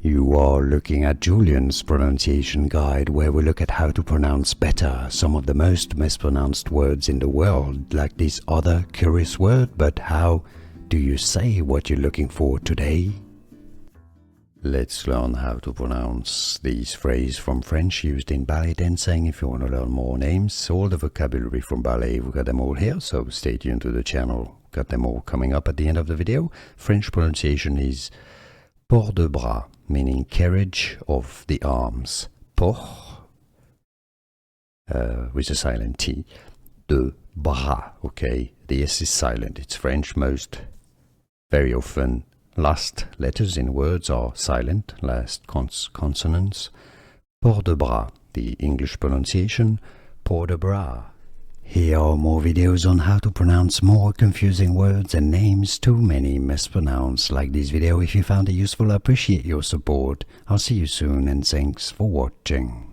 You are looking at Julian's pronunciation guide, where we look at how to pronounce better some of the most mispronounced words in the world, like this other curious word. But how do you say what you're looking for today? Let's learn how to pronounce these phrases from French used in ballet dancing. If you want to learn more names, all the vocabulary from ballet, we got them all here, so stay tuned to the channel. Got them all coming up at the end of the video. French pronunciation is port de bras, meaning carriage of the arms. Port, with a silent T. De bras, okay? The S is silent. It's French. Most, very often, last letters in words are silent, last consonants. Port de bras, the English pronunciation, port de bras. Here are more videos on how to pronounce more confusing words and names too many mispronounced. Like this video if you found it useful. I appreciate your support. I'll see you soon and thanks for watching.